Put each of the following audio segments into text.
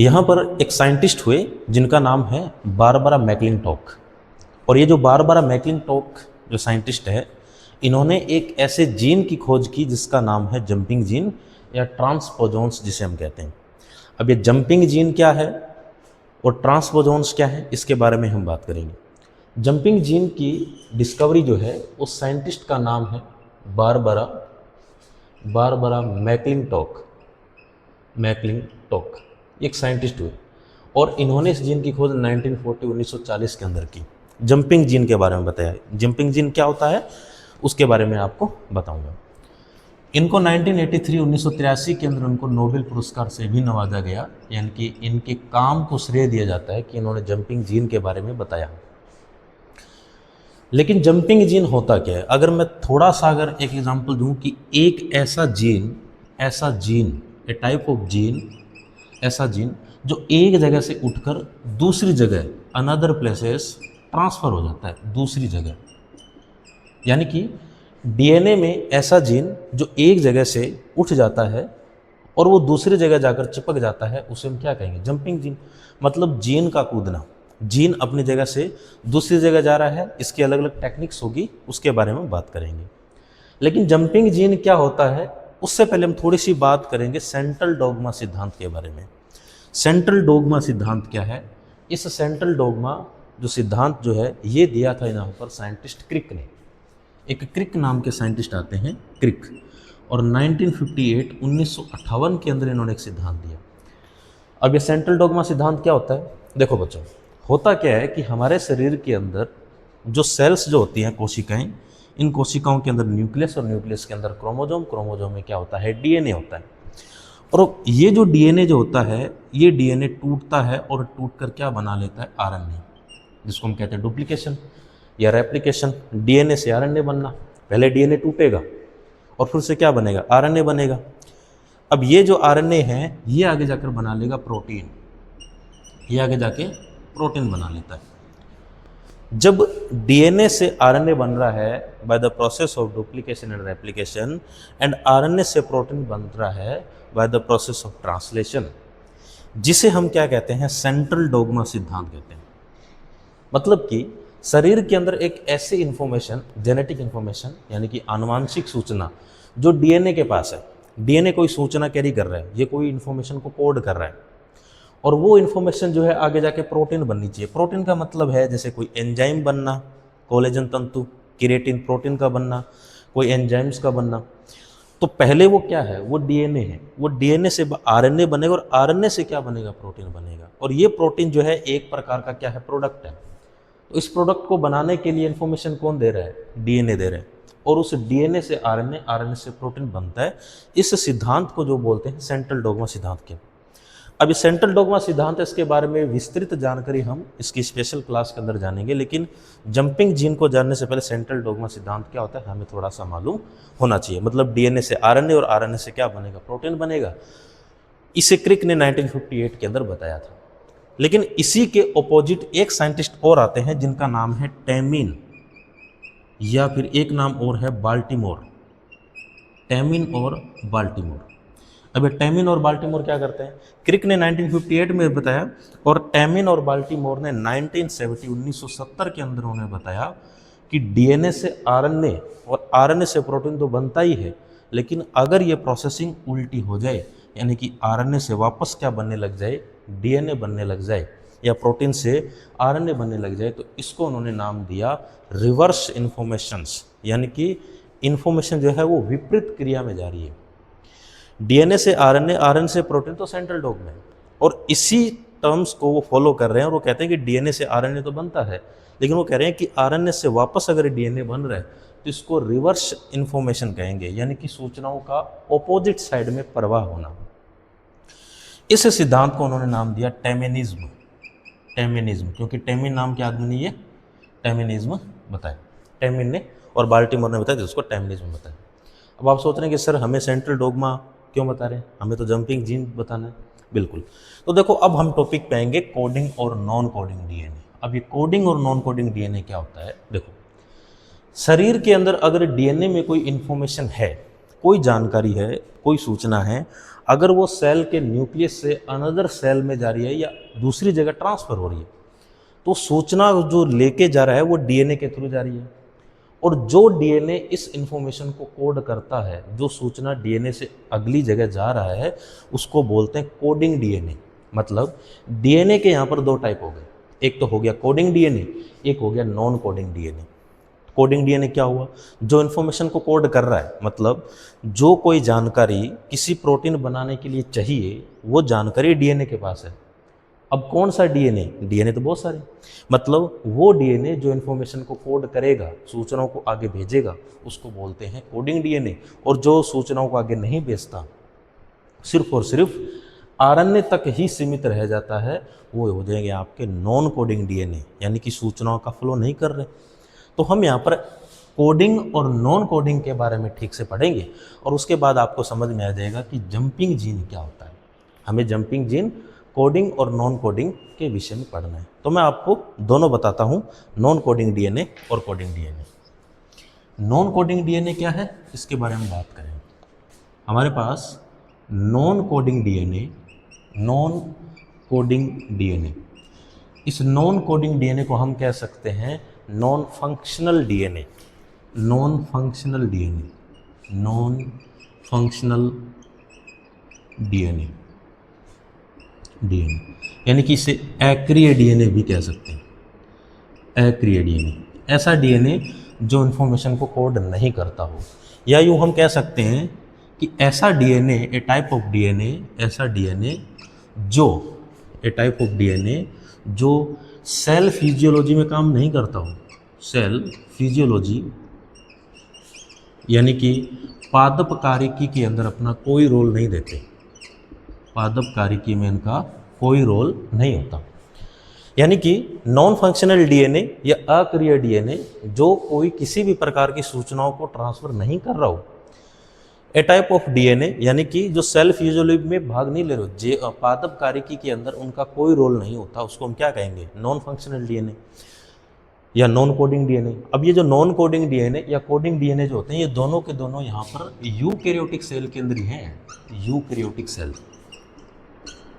यहाँ पर एक साइंटिस्ट हुए जिनका नाम है बारबरा मैकलिंटॉक। और ये जो बारबरा मैकलिंटॉक जो साइंटिस्ट है, इन्होंने एक ऐसे जीन की खोज की जिसका नाम है जंपिंग जीन या ट्रांसपोजोन्स जिसे हम कहते हैं। अब ये जंपिंग जीन क्या है और ट्रांसपोजोन्स क्या है, इसके बारे में हम बात करेंगे। जंपिंग जीन की डिस्कवरी जो है उस साइंटिस्ट का नाम है बारबरा बारबरा मैकलिंटॉक एक साइंटिस्ट हुए और इन्होंने इस जीन की खोज 1940 के अंदर की। जंपिंग जीन के बारे में बताया। जंपिंग जीन क्या होता है उसके बारे में आपको बताऊंगा। इनको 1983 के अंदर उनको नोबेल पुरस्कार से भी नवाजा गया, यानी कि इनके काम को श्रेय दिया जाता है कि इन्होंने जंपिंग जीन के बारे में बताया। लेकिन जंपिंग जीन होता क्या है, अगर मैं थोड़ा सा अगर एक एग्जांपल दूं कि एक ऐसा gene A type of gene, ऐसा जीन जो एक जगह से उठकर दूसरी जगह अनदर प्लेसेस ट्रांसफ़र हो जाता है दूसरी जगह। यानी कि डीएनए में ऐसा जीन जो एक जगह से उठ जाता है और वो दूसरी जगह जाकर चिपक जाता है, उसे हम क्या कहेंगे, जंपिंग जीन। मतलब जीन का कूदना, जीन अपनी जगह से दूसरी जगह जा रहा है। इसकी अलग अलग टेक्निक्स होगी, उसके बारे में बात करेंगे। लेकिन जंपिंग जीन क्या होता है उससे पहले हम थोड़ी सी बात करेंगे सेंट्रल डोग्मा सिद्धांत के बारे में। सेंट्रल डोग्मा सिद्धांत क्या है? इस सेंट्रल डोग्मा जो सिद्धांत जो है ये दिया था यहाँ पर साइंटिस्ट क्रिक ने। एक क्रिक नाम के साइंटिस्ट आते हैं, क्रिक, और 1958 के अंदर इन्होंने एक सिद्धांत दिया। अब ये सेंट्रल डोग्मा सिद्धांत क्या होता है? देखो बच्चों, होता क्या है कि हमारे शरीर के अंदर जो सेल्स जो होती हैं, कोशिकाएं, इन कोशिकाओं के अंदर न्यूक्लियस और न्यूक्लियस के अंदर क्रोमोजोम, क्रोमोजोम में क्या होता है, डीएनए होता है। और ये जो डीएनए जो होता है, ये डीएनए टूटता है और टूट कर क्या बना लेता है, आरएनए, जिसको हम कहते हैं डुप्लीकेशन या रेप्लिकेशन। डीएनए से आरएनए बनना, पहले डीएनए टूटेगा और फिर से क्या बनेगा, आरएनए बनेगा। अब ये जो आरएनए है ये आगे जाकर बना लेगा प्रोटीन, ये आगे जाके प्रोटीन बना लेता है। जब डीएनए से आरएनए बन रहा है by the process of duplication and replication, and RNA से प्रोटीन बन रहा है by the process of translation, जिसे हम क्या कहते हैं, सेंट्रल डोग्मा सिद्धांत कहते हैं। मतलब कि शरीर के अंदर एक ऐसी इंफॉर्मेशन, जेनेटिक इंफॉर्मेशन यानी कि आनुवांशिक सूचना जो डीएनए के पास है, डीएनए कोई सूचना कैरी कर रहा है, ये कोई इंफॉर्मेशन को कोड कर रहा है, और वो इन्फॉर्मेशन जो है आगे जाके प्रोटीन बननी चाहिए। प्रोटीन का मतलब है जैसे कोई एंजाइम बनना, कोलेजन तंतु, केराटिन, प्रोटीन का बनना, कोई एंजाइम्स का बनना। तो पहले वो क्या है, वो डीएनए है, वो डीएनए से आरएनए बनेगा और आरएनए से क्या बनेगा, प्रोटीन बनेगा। और ये प्रोटीन जो है एक प्रकार का क्या है, प्रोडक्ट है। तो इस प्रोडक्ट को बनाने के लिए इन्फॉर्मेशन कौन दे रहा है, डीएनए दे रहा है, और उस डीएनए से आरएनए, आरएनए से प्रोटीन बनता है। इस सिद्धांत को जो बोलते हैं सेंट्रल डोग्मा सिद्धांत के। अब ये सेंट्रल डोग्मा सिद्धांत है, इसके बारे में विस्तृत जानकारी हम इसकी स्पेशल क्लास के अंदर जानेंगे। लेकिन जंपिंग जीन को जानने से पहले सेंट्रल डोग्मा सिद्धांत क्या होता है हमें थोड़ा सा मालूम होना चाहिए। मतलब डीएनए से आरएनए और आरएनए से क्या बनेगा, प्रोटीन बनेगा। इसे क्रिक ने 1958 के अंदर बताया था। लेकिन इसी के ऑपोजिट एक साइंटिस्ट और आते हैं जिनका नाम है टैमिन, या फिर एक नाम और है बाल्टीमोर। टैमिन और बाल्टीमोर। अब ये टैमिन और बाल्टीमोर क्या करते हैं, क्रिक ने 1958 में बताया और टैमिन और बाल्टीमोर ने 1970 के अंदर उन्होंने बताया कि डीएनए से आरएनए और आरएनए से प्रोटीन तो बनता ही है, लेकिन अगर ये प्रोसेसिंग उल्टी हो जाए, यानी कि आरएनए से वापस क्या बनने लग जाए, डीएनए बनने लग जाए, या प्रोटीन से आरएनए बनने लग जाए, तो इसको उन्होंने नाम दिया रिवर्स इन्फॉर्मेशंस। यानी कि इन्फॉर्मेशन जो है वो विपरीत क्रिया में जा रही है। डीएनए से आरएनए, आरएनए से प्रोटीन तो सेंट्रल डोग्मा है, और इसी टर्म्स को वो फॉलो कर रहे हैं। और वो कहते हैं कि डीएनए से आरएनए तो बनता है, लेकिन वो कह रहे हैं कि आरएनए से वापस अगर डीएनए बन रहा है तो इसको रिवर्स इन्फॉर्मेशन कहेंगे, यानी कि सूचनाओं का ऑपोजिट साइड में प्रवाह होना। इस सिद्धांत को उन्होंने नाम दिया टैमिनिज्म। टैमिनिज्म, क्योंकि टैमिन नाम के आदमी ने ये टैमिनिज्म बताया, टैमिन ने और बाल्टीमोर ने बताया, जिसको टैमिनिज्म बताया। अब आप सोच रहे हैं कि सर हमें सेंट्रल डोग्मा क्यों बता रहे हैं, हमें तो जंपिंग जीन बताना है। बिल्कुल। तो देखो अब हम टॉपिक पे आएंगे कोडिंग और नॉन कोडिंग डीएनए। अब ये कोडिंग और नॉन कोडिंग डीएनए क्या होता है, देखो शरीर के अंदर अगर डीएनए में कोई इन्फॉर्मेशन है, कोई जानकारी है, कोई सूचना है, अगर वो सेल के न्यूक्लियस से अनदर सेल में जा रही है या दूसरी जगह ट्रांसफ़र हो रही है, तो सूचना जो लेके जा रहा है वो डीएनए के थ्रू जा रही है। और जो डीएनए इस इंफॉर्मेशन को कोड करता है, जो सूचना डीएनए से अगली जगह जा रहा है, उसको बोलते हैं कोडिंग डीएनए। मतलब डीएनए के यहाँ पर दो टाइप हो गए, एक तो हो गया कोडिंग डीएनए, एक हो गया non coding DNA. Coding DNA क्या हुआ? जो इन्फॉर्मेशन को कोड कर रहा है, मतलब जो कोई जानकारी किसी प्रोटीन बनाने के लिए चाहिए, वो जानकारी डीएनए के पास है। अब कौन सा डीएनए? डीएनए तो बहुत सारे, मतलब वो डीएनए जो इन्फॉर्मेशन को कोड करेगा, सूचनाओं को आगे भेजेगा, उसको बोलते हैं कोडिंग डीएनए। और जो सूचनाओं को आगे नहीं भेजता, सिर्फ और सिर्फ आरएनए तक ही सीमित रह जाता है, वो हो जाएंगे आपके नॉन कोडिंग डीएनए, यानी कि सूचनाओं का फ्लो नहीं कर रहे। तो हम यहाँ पर कोडिंग और नॉन कोडिंग के बारे में ठीक से पढ़ेंगे और उसके बाद आपको समझ में आ जाएगा कि जंपिंग जीन क्या होता है। हमें जंपिंग जीन, कोडिंग और नॉन कोडिंग के विषय में पढ़ना है। तो मैं आपको दोनों बताता हूँ, नॉन कोडिंग डीएनए और coding DNA. Non coding DNA क्या है, इसके बारे में बात करें। हमारे पास non coding DNA, non coding DNA, इस नॉन कोडिंग डीएनए को हम कह सकते हैं non functional DNA. Non functional DNA, non functional DNA, DNA यानी कि इसे अक्रिय डीएनए भी कह सकते हैं। अक्रिय डीएनए, ऐसा डीएनए जो इन्फॉर्मेशन को कोड नहीं करता हो, या यूँ हम कह सकते हैं कि ऐसा DNA, A type of DNA, ऐसा डीएनए जो, ए टाइप ऑफ डीएनए जो सेल फिजियोलॉजी में काम नहीं करता हो। सेल फिजियोलॉजी यानी कि पादप कार्यकी के अंदर अपना कोई रोल नहीं देते, पादप कार्यकी में इनका कोई रोल नहीं होता। यानी कि नॉन फंक्शनल डीएनए या अक्रिय डीएनए जो कोई किसी भी प्रकार की सूचनाओं को ट्रांसफर नहीं कर रहा हो। ए टाइप ऑफ डीएनए यानी कि जो सेल फिजियोलॉजी में भाग नहीं ले रहे हो, पादप कार्यकी के अंदर उनका कोई रोल नहीं होता, उसको हम क्या कहेंगे? नॉन फंक्शनल डीएनए या नॉन कोडिंग डीएनए। अब ये जो नॉन कोडिंग डीएनए या कोडिंग डीएनए जो होते हैं, ये दोनों के दोनों यहाँ पर यूकैरियोटिक सेल के अंदर ही हैं। यूकैरियोटिक सेल,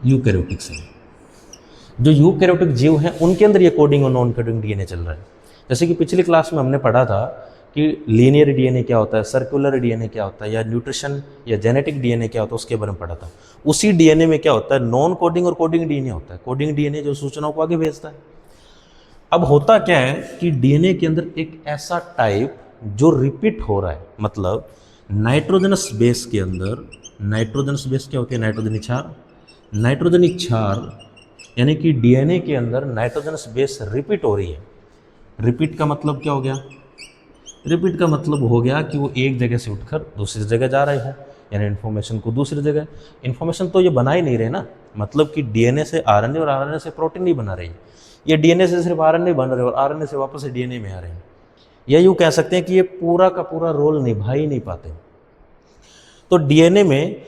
यूकैरियोटिक सेल, जो यूकैरियोटिक जीव हैं उनके अंदर ये कोडिंग और नॉन कोडिंग डीएनए चल रहा है। जैसे कि पिछली क्लास में हमने पढ़ा था कि लीनियर डीएनए क्या होता है, सर्कुलर डीएनए क्या होता है, या न्यूट्रिशन या जेनेटिक डीएनए क्या होता है, उसके बारे में पढ़ा था। उसी डीएनए में क्या होता है? नॉन कोडिंग और कोडिंग डीएनए होता है। कोडिंग डीएनए जो सूचनाओं को आगे भेजता है। अब होता क्या है कि डीएनए के अंदर एक ऐसा टाइप जो रिपीट हो रहा है, मतलब नाइट्रोजनस बेस के अंदर, नाइट्रोजनस बेस क्या होती है? नाइट्रोजनी क्षार। नाइट्रोजनी क्षार यानी कि डीएनए के अंदर नाइट्रोजनस बेस रिपीट हो रही है। रिपीट का मतलब क्या हो गया? रिपीट का मतलब हो गया कि वो एक जगह से उठकर दूसरी जगह जा रहे हैं, यानी इन्फॉर्मेशन को दूसरी जगह। इन्फॉर्मेशन तो ये बना ही नहीं रहे ना, मतलब कि डीएनए से आरएनए और आरएनए से प्रोटीन नहीं बना रही है, ये डीएनए से सिर्फ आरएनए बन रहे हैं और आरएनए से वापस से डीएनए में आ रहे हैं। या यूँ कह सकते हैं कि ये पूरा का पूरा रोल निभा ही नहीं पाते। तो डीएनए में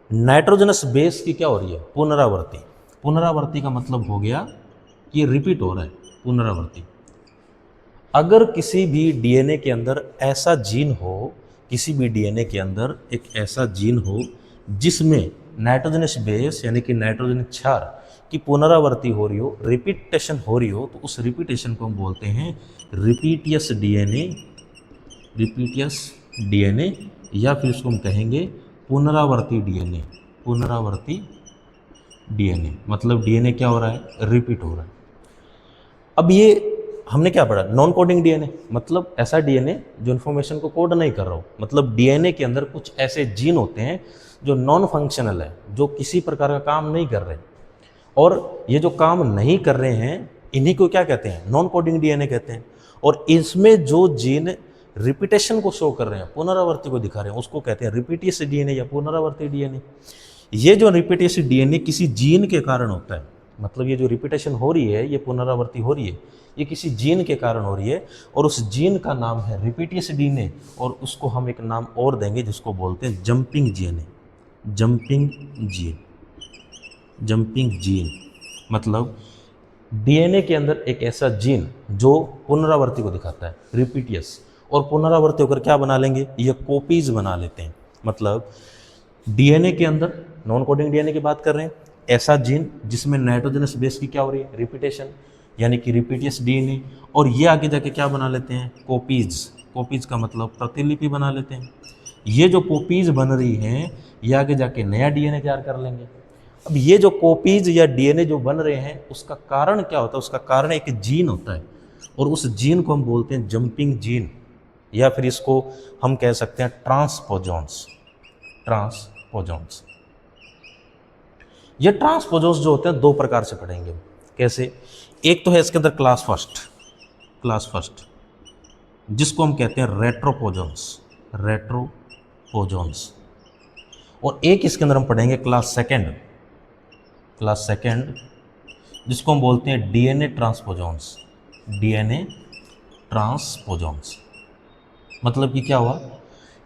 नाइट्रोजनस बेस की क्या हो रही है? पुनरावृत्ति। पुनरावृत्ति का मतलब हो गया कि ये रिपीट हो रहा है, पुनरावृत्ति। अगर किसी भी डीएनए के अंदर ऐसा जीन हो, किसी भी डीएनए के अंदर एक ऐसा जीन हो जिसमें नाइट्रोजनस बेस यानी कि नाइट्रोजन क्षार की पुनरावृत्ति हो रही हो, रिपीटेशन हो रही हो, तो उस रिपीटेशन को हम बोलते हैं रिपीटियस डीएनए, रिपीटियस डीएनए, या फिर उसको हम कहेंगे पुनरावर्ती डीएनए। पुनरावर्ती डीएनए मतलब डीएनए क्या हो रहा है? रिपीट हो रहा है। अब ये हमने क्या पढ़ा? नॉन कोडिंग डीएनए मतलब ऐसा डीएनए जो इन्फॉर्मेशन को कोड नहीं कर रहा हो। मतलब डीएनए के अंदर कुछ ऐसे जीन होते हैं जो नॉन फंक्शनल है, जो किसी प्रकार का काम नहीं कर रहे, और ये जो काम नहीं कर रहे हैं इन्हीं को क्या कहते हैं? नॉन कोडिंग डीएनए कहते हैं। और इसमें जो जीन रिपीटेशन को शो कर रहे हैं, पुनरावृत्ति को दिखा रहे हैं, उसको कहते हैं रिपीटियस डीएनए या पुनरावृत्ति डीएनए। ये जो रिपीटियस डीएनए किसी जीन के कारण होता है, मतलब ये जो रिपीटेशन हो रही है, ये पुनरावृत्ति हो रही है, ये किसी जीन के कारण हो रही है, और उस जीन का नाम है रिपीटियस डीएनए, और उसको हम एक नाम और देंगे जिसको बोलते हैं jumping DNA. Jumping gene, jumping gene मतलब डीएनए के अंदर एक ऐसा जीन जो पुनरावृत्ति को दिखाता है, रिपीटियस, और पुनरावृत्ति होकर क्या बना लेंगे? ये कॉपीज बना लेते हैं, मतलब डीएनए के अंदर नॉन कोडिंग डीएनए की बात कर रहे हैं, ऐसा जीन जिसमें नाइट्रोजनस बेस की क्या हो रही है, रिपीटेशन, यानी कि रिपीटियस डीएनए, और ये आगे जाके क्या बना लेते हैं, कॉपीज। कॉपीज का मतलब प्रतिलिपि बना लेते हैं। ये जो कॉपीज बन रही हैं ये आगे जाके नया डीएनए तैयार कर लेंगे। अब ये जो कॉपीज या डीएनए जो बन रहे हैं उसका कारण क्या होता है, उसका कारण एक जीन होता है, और उस जीन को हम बोलते हैं जंपिंग जीन, या फिर इसको हम कह सकते हैं ट्रांसपोजॉन्स। ट्रांसपोजॉन्स, ये ट्रांसपोजॉन्स जो होते हैं दो प्रकार से पढ़ेंगे। कैसे, एक तो है इसके अंदर क्लास फर्स्ट जिसको हम कहते हैं रेट्रोपोजॉन्स, और एक इसके अंदर हम पढ़ेंगे क्लास सेकेंड जिसको हम बोलते हैं डीएनए ट्रांसपोजॉन्स। मतलब कि क्या हुआ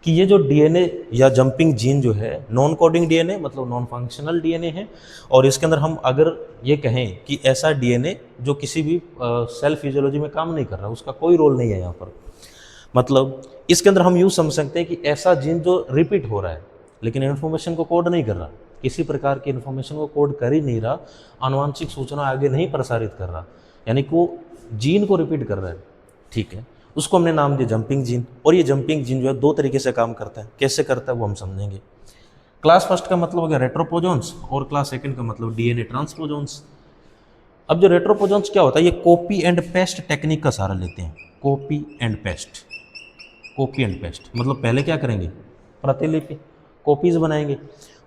कि ये जो डीएनए या जंपिंग जीन जो है नॉन कोडिंग डीएनए मतलब नॉन फंक्शनल डीएनए है, और इसके अंदर हम अगर ये कहें कि ऐसा डीएनए जो किसी भी सेल फिजियोलॉजी में काम नहीं कर रहा, उसका कोई रोल नहीं है यहाँ पर, मतलब इसके अंदर हम यूँ समझ सकते हैं कि ऐसा जीन जो रिपीट हो रहा है लेकिन इन्फॉर्मेशन को कोड नहीं कर रहा, किसी प्रकार की इन्फॉर्मेशन को कोड कर ही नहीं रहा, आनुवांशिक सूचना आगे नहीं प्रसारित कर रहा, यानी कि वो जीन को रिपीट कर रहा है, ठीक है, उसको हमने नाम दिया जंपिंग जीन। और ये जंपिंग जीन जो है दो तरीके से काम करता है, कैसे करता है वो हम समझेंगे। क्लास फर्स्ट का मतलब हो गया रेट्रोपोजॉन्स, और क्लास सेकंड का मतलब डीएनए ट्रांसपोजॉन्स। अब जो रेट्रोपोजॉन्स क्या होता है, ये कॉपी एंड पेस्ट टेक्निक का सहारा लेते हैं। कॉपी एंड पेस्ट मतलब पहले क्या करेंगे, प्रतिलिपि कॉपीज बनाएंगे,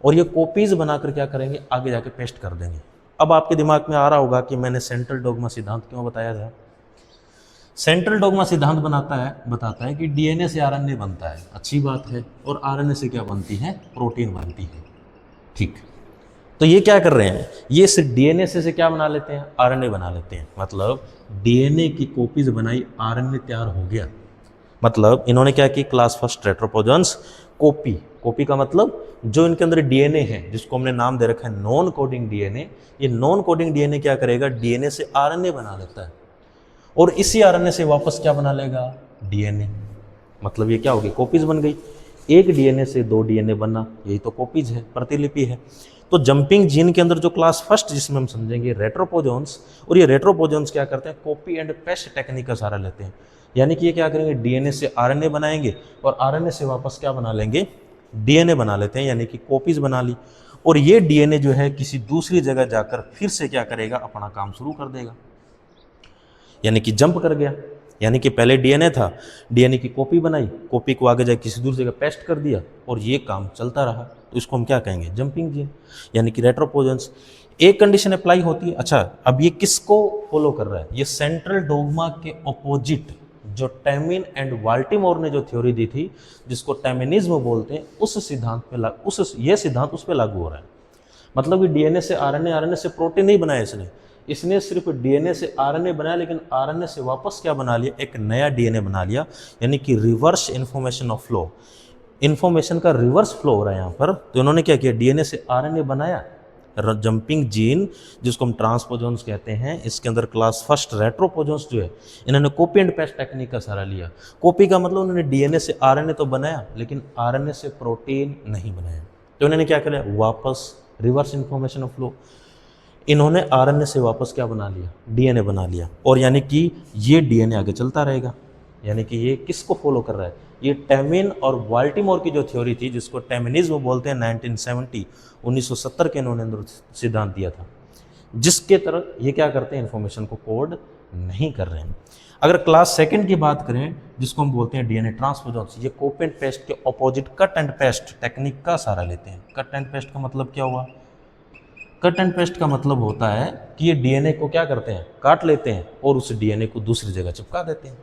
और ये कॉपीज बनाकर क्या करेंगे, आगे जाके पेस्ट कर देंगे। अब आपके दिमाग में आ रहा होगा कि मैंने सेंट्रल डोग्मा सिद्धांत क्यों बताया था। सेंट्रल डोग्मा सिद्धांत बताता है कि डीएनए से आरएनए बनता है, अच्छी बात है, और आरएनए से क्या बनती है, प्रोटीन बनती है, ठीक। तो ये क्या कर रहे हैं, ये सिर्फ डीएनए से क्या बना लेते हैं, आरएनए बना लेते हैं, मतलब डीएनए की कॉपीज बनाई, आरएनए तैयार हो गया। मतलब इन्होंने क्या की, क्लास फर्स्ट रेट्रोपोजॉन्स कॉपी का मतलब जो इनके अंदर डीएनए है जिसको हमने नाम दे रखा है नॉन कोडिंग डीएनए, ये नॉन कोडिंग डीएनए क्या करेगा, डीएनए से आरएनए बना लेता है, और इसी आरएनए से वापस क्या बना लेगा, डीएनए। मतलब ये क्या होगी, कॉपीज बन गई, एक डीएनए से दो डीएनए बनना, यही तो कॉपीज है, प्रतिलिपि है। तो जंपिंग जीन के अंदर जो क्लास फर्स्ट जिसमें हम समझेंगे रेट्रोपोजॉन्स, और ये रेट्रोपोजॉन्स क्या करते हैं, कॉपी एंड पेस्ट टेक्निक का सहारा लेते हैं, यानी कि ये क्या करेंगे, डीएनए से आरएनए बनाएंगे और आरएनए से वापस क्या बना लेंगे, डीएनए बना लेते हैं, यानी कि कॉपीज बना ली, और ये डीएनए जो है किसी दूसरी जगह जाकर फिर से क्या करेगा, अपना काम शुरू कर देगा, यानी कि जंप कर गया। यानी कि पहले डीएनए था, डीएनए की कॉपी बनाई, कॉपी को आगे जाके किसी दूसरी जगह पेस्ट कर दिया, और ये काम चलता रहा, तो इसको हम क्या कहेंगे, जंपिंग जीन, यानी कि रेट्रोपोजॉन्स। एक कंडीशन अप्लाई होती है। अच्छा, अब ये किसको फॉलो कर रहा है, ये सेंट्रल डोग्मा के ऑपोजिट जो टैमिन एंड बाल्टीमोर ने जो थ्योरी दी थी, जिसको टैमिनिज्म बोलते हैं, उस सिद्धांत पे ये सिद्धांत उस पर लागू हो रहा है। मतलब कि डीएनए से आरएनए, आरएनए से प्रोटीन नहीं बनाया इसने सिर्फ डीएनए से आरएनए बनाया, लेकिन आरएनए से वापस क्या बना लिया, एक नया डीएनए बना लिया, यानी कि reverse information of flow, information का रिवर्स फ्लो हो रहा है यहाँ पर। तो इन्होंने क्या किया, डीएनए से आरएनए बनाया, जंपिंग जीन जिसको हम ट्रांसपोजॉन्स कहते हैं, इसके अंदर क्लास फर्स्ट रेट्रोपोजॉन्स जो है, इन्होंने कॉपी एंड पेस्ट टेक्निक का सहारा लिया। कॉपी का मतलब उन्होंने डीएनए से आरएनए तो बनाया, लेकिन आरएनए से प्रोटीन नहीं बनाया, तो इन्होंने क्या किया, वापस रिवर्स इन्फॉर्मेशन ऑफ फ्लो, इन्होंने आरएनए से वापस क्या बना लिया, डीएनए बना लिया, और यानी कि ये डीएनए आगे चलता रहेगा। यानी कि ये किसको फॉलो कर रहा है, ये टैमिन और बाल्टीमोर की जो थ्योरी थी, जिसको टैमिनिज्म बोलते हैं, 1970 के इन्होंने अंदर सिद्धांत दिया था, जिसके तरह ये क्या करते हैं, इन्फॉर्मेशन को कोड नहीं कर रहे हैं। अगर क्लास सेकंड की बात करें, जिसको हम बोलते हैं डीएनए ट्रांसपोजॉन्स, ये कॉपी एंड पेस्ट के opposite cut and paste technique का सहारा लेते हैं। कट एंड पेस्ट का मतलब क्या हुआ, कट एंड पेस्ट का मतलब होता है कि ये डीएनए को क्या करते हैं, काट लेते हैं और उस डीएनए को दूसरी जगह चिपका देते हैं।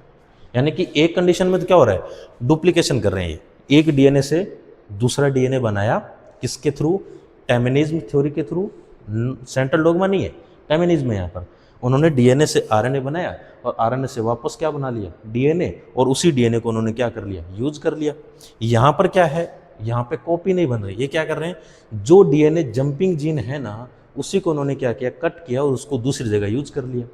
यानी कि एक कंडीशन में तो क्या हो रहा है, डुप्लीकेशन कर रहे हैं, ये एक डीएनए से दूसरा डीएनए बनाया, किसके थ्रू, टैमिनिज्म थ्योरी के थ्रू, सेंट्रल डोग्मा नहीं है, टैमिनिज्म है यहाँ पर। उन्होंने डीएनए से आरएनए बनाया, और आरएनए से वापस क्या बना लिया, डीएनए, और उसी डीएनए को उन्होंने क्या कर लिया, यूज कर लिया। यहाँ पर क्या है, यहाँ पे कॉपी नहीं बन रही, ये क्या कर रहे हैं, जो डीएनए जंपिंग जीन है ना, उसी को उन्होंने क्या किया, कट किया और उसको दूसरी जगह यूज कर लिया।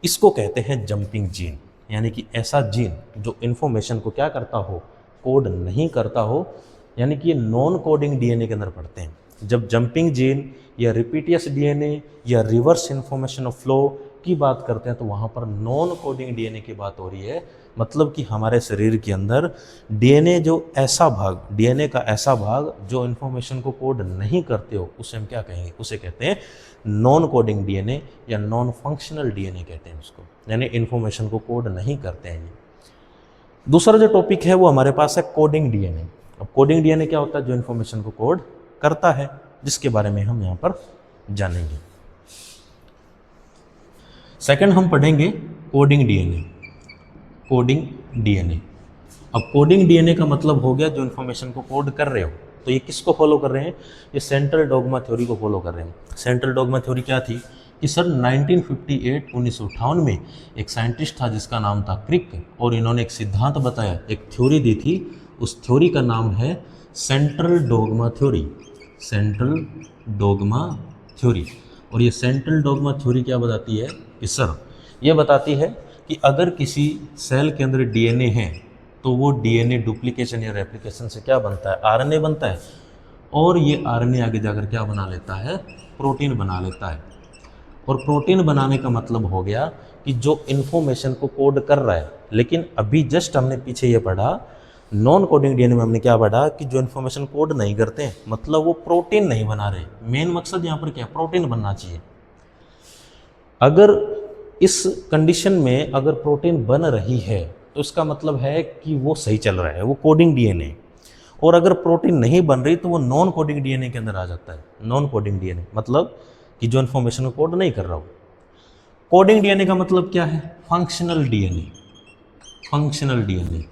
इसको कहते हैं जंपिंग जीन, यानी कि ऐसा जीन जो इन्फॉर्मेशन को क्या करता हो, कोड नहीं करता हो, यानी कि ये नॉन कोडिंग डीएनए के अंदर पढ़ते हैं। जब जंपिंग जीन या रिपीटियस डीएनए या रिवर्स इंफॉर्मेशन ऑफ फ्लो की बात करते हैं तो वहाँ पर नॉन कोडिंग डीएनए की बात हो रही है। मतलब कि हमारे शरीर के अंदर डीएनए जो ऐसा भाग, डीएनए का ऐसा भाग जो इन्फॉर्मेशन को कोड नहीं करते हो, उसे हम क्या कहेंगे? उसे कहते हैं नॉन कोडिंग डीएनए या नॉन फंक्शनल डीएनए कहते हैं उसको, यानी इन्फॉर्मेशन को कोड नहीं करते हैं ये। दूसरा जो टॉपिक है वो हमारे पास है कोडिंग डीएनए। अब कोडिंग डीएनए क्या होता है? जो इन्फॉर्मेशन को कोड करता है, जिसके बारे में हम यहाँ पर जानेंगे। सेकंड हम पढ़ेंगे कोडिंग डीएनए। कोडिंग डीएनए, अब कोडिंग डीएनए का मतलब हो गया जो इन्फॉर्मेशन को कोड कर रहे हो। तो ये किसको फॉलो कर रहे हैं? ये सेंट्रल डोग्मा थ्योरी को फॉलो कर रहे हैं। सेंट्रल डोग्मा थ्योरी क्या थी कि सर 1958 में एक साइंटिस्ट था जिसका नाम था क्रिक, और इन्होंने एक सिद्धांत बताया, एक थ्योरी दी थी। उस थ्योरी का नाम है central dogma theory. Central dogma theory. और ये सेंट्रल डोग्मा थ्योरी क्या बताती है कि सर ये बताती है कि अगर किसी सेल के अंदर डीएनए है तो वो डीएनए डुप्लीकेशन या रेप्लिकेशन से क्या बनता है? आरएनए बनता है। और ये आरएनए आगे जाकर क्या बना लेता है? प्रोटीन बना लेता है। और प्रोटीन बनाने का मतलब हो गया कि जो इन्फॉर्मेशन को कोड कर रहा है। लेकिन अभी जस्ट हमने पीछे ये पढ़ा, नॉन कोडिंग डीएनए में हमने क्या पढ़ा कि जो इन्फॉर्मेशन कोड नहीं करते हैं, मतलब वो प्रोटीन नहीं बना रहे। मेन मकसद यहाँ पर क्या? प्रोटीन बनना चाहिए। अगर इस कंडीशन में अगर प्रोटीन बन रही है तो इसका मतलब है कि वो सही चल रहा है, वो कोडिंग डीएनए। और अगर प्रोटीन नहीं बन रही तो वो नॉन कोडिंग डीएनए के अंदर आ जाता है। नॉन कोडिंग डीएनए मतलब कि जो इन्फॉर्मेशन को कोड नहीं कर रहा हो। कोडिंग डीएनए का मतलब क्या है? Functional DNA. फंक्शनल डीएनए,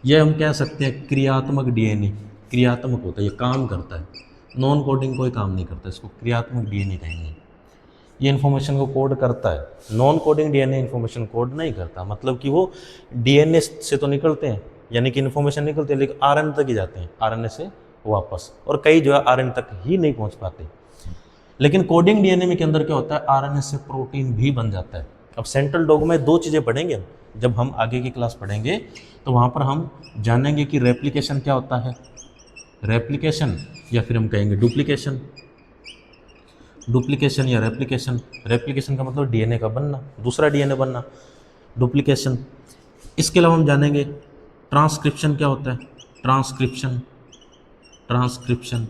यह हम कह सकते हैं क्रियात्मक डीएनए। क्रियात्मक होता है, ये काम करता है। नॉन कोडिंग कोई काम नहीं करता, इसको क्रियात्मक डीएनए कहेंगे। ये इन्फॉर्मेशन को कोड करता है। Non coding DNA information code नहीं करता, मतलब कि वो डीएनए से तो निकलते हैं, यानी कि इन्फॉर्मेशन निकलते हैं, लेकिन आरएनए तक ही जाते हैं, आरएनए से वापस। और कई जो है आरएनए तक ही नहीं पहुंच पाते। लेकिन कोडिंग डीएनए में के अंदर क्या होता है? आरएनए से प्रोटीन भी बन जाता है। अब सेंट्रल डोग्मा में दो चीज़ें पढ़ेंगे। जब हम आगे की क्लास पढ़ेंगे तो वहाँ पर हम जानेंगे कि रेप्लिकेशन क्या होता है, रेप्लिकेशन या फिर हम कहेंगे डुप्लीकेशन। डुप्लीकेशन या रेप्लिकेशन। रेप्लिकेशन का मतलब डीएनए का बनना, दूसरा डीएनए बनना। डुप्लीकेशन। इसके अलावा हम जानेंगे ट्रांसक्रिप्शन क्या होता है। ट्रांसक्रिप्शन। ट्रांसक्रिप्शन।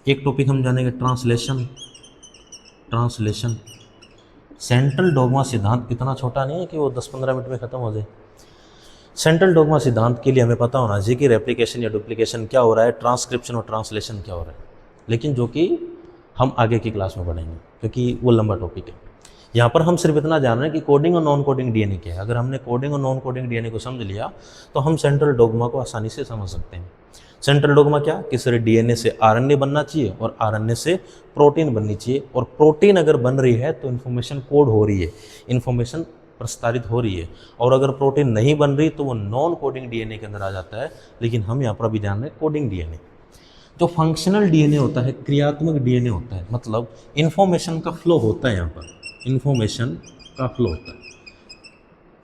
एक टॉपिक हम जानेंगे ट्रांसलेशन। ट्रांसलेशन। सेंट्रल डोग्मा सिद्धांत इतना छोटा नहीं है कि वो 10-15 मिनट में ख़त्म हो जाए। सेंट्रल डोग्मा सिद्धांत के लिए हमें पता होना चाहिए कि रेप्लिकेशन या डुप्लीकेशन क्या हो रहा है, ट्रांसक्रिप्शन और ट्रांसलेशन क्या हो रहा है, लेकिन जो कि हम आगे की क्लास में पढ़ेंगे क्योंकि वो लंबा टॉपिक है। यहाँ पर हम सिर्फ इतना जान रहे हैं कि कोडिंग और नॉन कोडिंग डीएनए क्या है। अगर हमने कोडिंग और नॉन कोडिंग डीएनए को समझ लिया तो हम सेंट्रल डोग्मा को आसानी से समझ सकते हैं। सेंट्रल डोग्मा क्या कि सर डीएनए से आरएनए बनना चाहिए और आरएनए से प्रोटीन बननी चाहिए, और प्रोटीन अगर बन रही है तो इन्फॉर्मेशन कोड हो रही है, इन्फॉर्मेशन प्रसारित हो रही है। और अगर प्रोटीन नहीं बन रही तो वो नॉन कोडिंग डीएनए के अंदर आ जाता है। लेकिन हम यहाँ पर अभी जान रहे हैं कोडिंग डीएनए। जो फंक्शनल डीएनए होता है, क्रियात्मक डीएनए होता है, मतलब इन्फॉर्मेशन का फ्लो होता है। यहाँ पर इन्फॉर्मेशन का फ्लो होता है।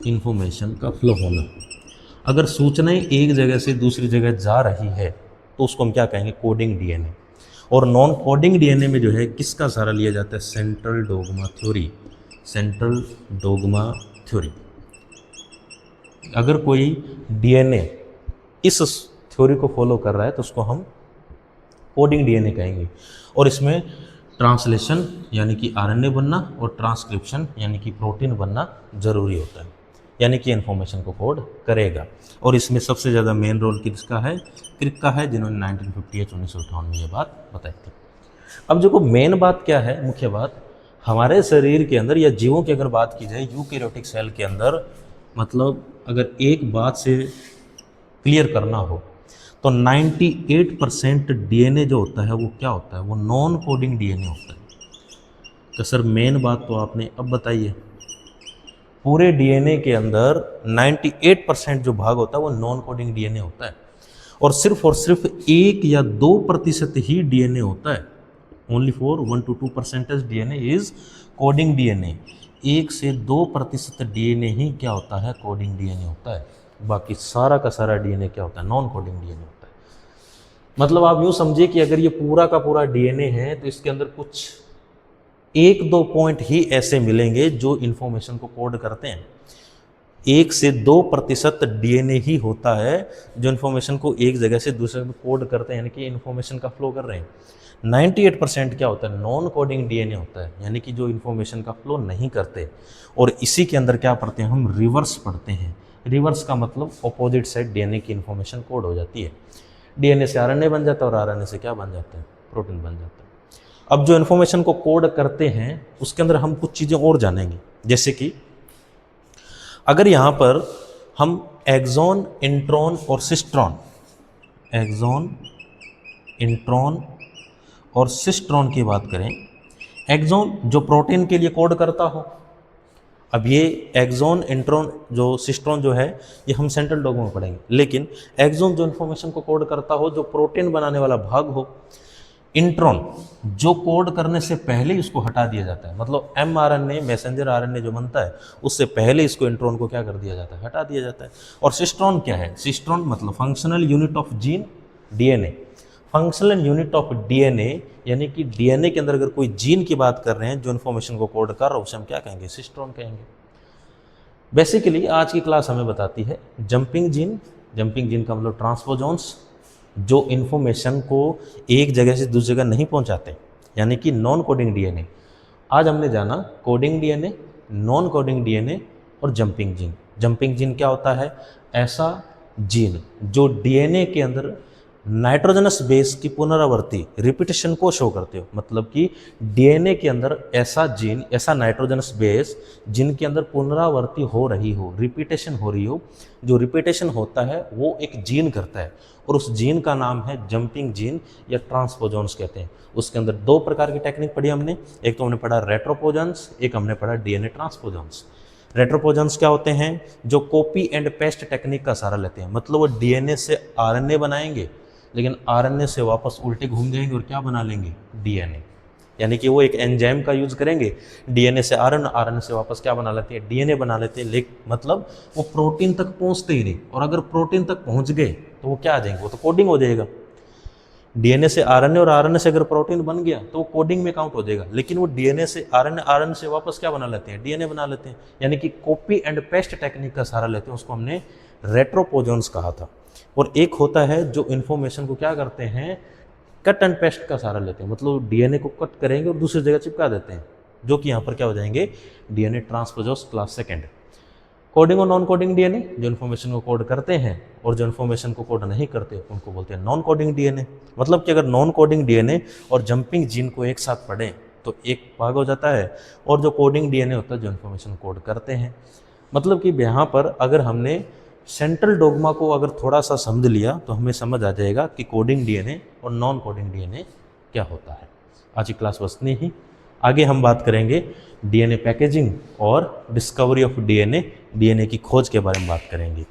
इन्फॉर्मेशन का फ्लो होना, अगर सूचनाएं एक जगह से दूसरी जगह जा रही है तो उसको हम क्या कहेंगे? Coding DNA. और नॉन कोडिंग डीएनए में जो है किसका सहारा लिया जाता है? Central dogma theory. Central dogma theory. अगर कोई डीएनए इस थ्योरी को फॉलो कर रहा है तो उसको हम कोडिंग डीएनए कहेंगे। और इसमें ट्रांसलेशन यानी कि आरएनए बनना और ट्रांसक्रिप्शन यानी कि प्रोटीन बनना जरूरी होता है, यानी कि इन्फॉर्मेशन को कोड करेगा। और इसमें सबसे ज़्यादा मेन रोल किसका है? क्रिक का है, जिन्होंने 1958 में ये बात बताई थी। अब जो मेन बात क्या है, मुख्य बात, हमारे शरीर के अंदर या जीवों की अगर बात की जाए यूकैरियोटिक सेल के अंदर, मतलब अगर एक बात से क्लियर करना हो तो 98% डीएनए जो होता है वो क्या होता है? वो नॉन कोडिंग डीएनए होता है। तो सर मेन बात तो आपने अब बताइए, पूरे डीएनए के अंदर 98% जो भाग होता है वो नॉन कोडिंग डीएनए होता है, और सिर्फ 1 या 2% ही डीएनए होता है। Only for 1 to 2% DNA is coding DNA. 1 से 2% डीएनए ही क्या होता है? कोडिंग डीएनए होता है। बाकी सारा का सारा डीएनए क्या होता है? नॉन कोडिंग डीएनए होता है। मतलब आप यूँ समझिए कि अगर ये पूरा का पूरा डीएनए है तो इसके अंदर कुछ 1-2 पॉइंट ही ऐसे मिलेंगे जो इन्फॉर्मेशन को कोड करते हैं। 1 से 2% डीएनए ही होता है जो इन्फॉर्मेशन को एक जगह से दूसरे में कोड करते हैं, यानी कि इन्फॉर्मेशन का फ्लो कर रहे हैं। 98% क्या होता है, नॉन कोडिंग डीएनए होता है, यानी कि जो इन्फॉर्मेशन का फ्लो नहीं करते। और इसी के अंदर क्या पढ़ते हैं, हम रिवर्स पढ़ते हैं। रिवर्स का मतलब ऑपोजिट साइड डीएनए की इन्फॉर्मेशन कोड हो जाती है। डीएनए से आरएनए बन जाता है और आरएनए से क्या बन जाता है, प्रोटीन बन जाता है। अब जो इन्फॉर्मेशन को कोड करते हैं उसके अंदर हम कुछ चीज़ें और जानेंगे, जैसे कि अगर यहाँ पर हम एक्सॉन, इंट्रॉन और सिस्ट्रॉन, एक्सॉन, इंट्रॉन और सिस्ट्रॉन की बात करें, एक्सॉन जो प्रोटीन के लिए कोड करता हो, अब ये एक्सॉन, इंट्रॉन, जो सिस्ट्रॉन जो है ये हम सेंट्रल डॉग्मा में पढ़ेंगे, लेकिन एक्सॉन जो इन्फॉर्मेशन को कोड करता हो, जो प्रोटीन बनाने वाला भाग हो, इंट्रॉन जो कोड करने से पहले ही उसको हटा दिया जाता है, मतलब mRNA मैसेंजर आरएनए जो बनता है उससे पहले इसको इंट्रॉन को क्या कर दिया जाता है, हटा दिया जाता है। और सिस्ट्रॉन क्या है, सिस्ट्रॉन मतलब functional unit of gene DNA. Functional unit of DNA यानी कि डीएनए के अंदर अगर कोई जीन की बात कर रहे हैं जो इन्फॉर्मेशन को कोड कर रहा है उसे हम क्या कहेंगे, सिस्ट्रॉन कहेंगे। बेसिकली आज की क्लास हमें बताती है जंपिंग जीन। जंपिंग जीन का मतलब ट्रांसपोजॉन्स जो इन्फॉर्मेशन को एक जगह से दूसरी जगह नहीं पहुंचाते, यानी कि नॉन कोडिंग डीएनए। आज हमने जाना coding DNA, non coding DNA और जंपिंग जीन। जंपिंग जीन क्या होता है, ऐसा जीन जो डीएनए के अंदर नाइट्रोजनस बेस की पुनरावृत्ति रिपीटेशन को शो करते हो, मतलब कि डीएनए के अंदर ऐसा जीन, ऐसा नाइट्रोजनस बेस जिनके अंदर पुनरावृत्ति हो रही हो, रिपीटेशन हो रही हो। जो रिपीटेशन होता है वो एक जीन करता है और उस जीन का नाम है जंपिंग जीन या ट्रांसपोजॉन्स कहते हैं। उसके अंदर 2 प्रकार की टेक्निक पढ़ी हमने, एक तो हमने पढ़ा रेट्रोपोजॉन्स, एक हमने पढ़ा डीएनए ट्रांसपोजॉन्स। रेट्रोपोजॉन्स क्या होते हैं, जो कॉपी एंड पेस्ट टेक्निक का सहारा लेते हैं, मतलब वो डीएनए से आरएनए बनाएंगे लेकिन आरएनए से वापस उल्टे घूम जाएंगे और क्या बना लेंगे, डीएनए। यानी कि वो एक एंजाइम का यूज करेंगे, डीएनए से आरएनए, आरएनए से वापस क्या बना लेते हैं, डीएनए बना लेते हैं। लेकिन मतलब वो प्रोटीन तक पहुंचते ही नहीं, और अगर प्रोटीन तक पहुंच गए तो वो क्या आ जाएंगे, वो तो कोडिंग हो जाएगा। डीएनए से आरएनए और आरएनए से अगर प्रोटीन बन गया तो वो कोडिंग में काउंट हो जाएगा, लेकिन वो डीएनए से आरएनए, आरएनए से वापस क्या बना लेते हैं, डीएनए बना लेते हैं। यानी कि कॉपी एंड पेस्ट टेक्निक का सहारा लेते हैं, उसको हमने रेट्रोपोजॉन्स कहा था। और एक होता है जो इन्फॉर्मेशन को क्या करते हैं, कट एंड पेस्ट का सहारा लेते हैं, मतलब डीएनए को कट करेंगे और दूसरी जगह चिपका देते हैं, जो कि यहाँ पर क्या हो जाएंगे, डीएनए ट्रांसपोजॉन्स क्लास सेकेंड। कोडिंग और नॉन कोडिंग डीएनए जो इन्फॉर्मेशन को कोड करते हैं और जो इन्फॉर्मेशन को कोड नहीं करते उनको बोलते हैं नॉन कोडिंग डीएनए। मतलब कि अगर नॉन कोडिंग डीएनए और जंपिंग जीन को एक साथ पढ़ें तो एक भाग हो जाता है, और जो कोडिंग डीएनए होता है जो इन्फॉर्मेशन कोड करते हैं। मतलब कि यहाँ पर अगर हमने सेंट्रल डोग्मा को अगर थोड़ा सा समझ लिया तो हमें समझ आ जाएगा कि कोडिंग डीएनए और नॉन कोडिंग डीएनए क्या होता है। आज की क्लास बस इतनी ही। आगे हम बात करेंगे डीएनए पैकेजिंग और डिस्कवरी ऑफ डीएनए, डीएनए की खोज के बारे में बात करेंगे।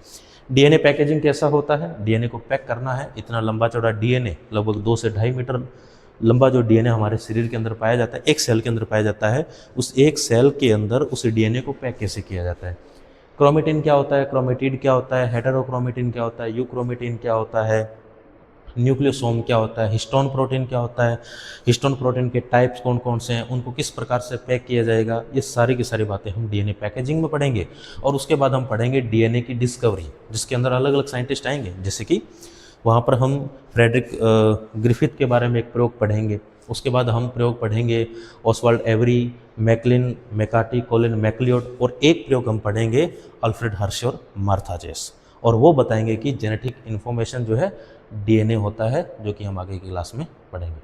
डीएनए पैकेजिंग कैसा होता है, डीएनए को पैक करना है। इतना लंबा चौड़ा डीएनए, लगभग 2 से 2.5 मीटर लंबा जो डीएनए हमारे शरीर के अंदर पाया जाता है, एक सेल के अंदर पाया जाता है, उस एक सेल के अंदर उस डीएनए को पैक कैसे किया जाता है। क्रोमेटिन क्या होता है, क्रोमेटिड क्या होता है, हेटेरोक्रोमेटिन क्या होता है, यूक्रोमेटिन क्या होता है, न्यूक्लियोसोम क्या होता है, हिस्टोन प्रोटीन क्या होता है, हिस्टोन प्रोटीन के टाइप्स कौन कौन से हैं, उनको किस प्रकार से पैक किया जाएगा, ये सारी की सारी बातें हम डीएनए पैकेजिंग में पढ़ेंगे। और उसके बाद हम पढ़ेंगे डीएनए की डिस्कवरी, जिसके अंदर अलग अलग साइंटिस्ट आएंगे, जैसे कि वहाँ पर हम फ्रेडरिक ग्रिफिथ के बारे में एक प्रयोग पढ़ेंगे। उसके बाद हम प्रयोग पढ़ेंगे Oswald Avery, Maclyn McCarty, Colin MacLeod, और एक प्रयोग हम पढ़ेंगे अल्फ्रेड हर्शे और मार्था जेस, और वो बताएंगे कि जेनेटिक इन्फॉर्मेशन जो है डीएनए होता है, जो कि हम आगे की क्लास में पढ़ेंगे।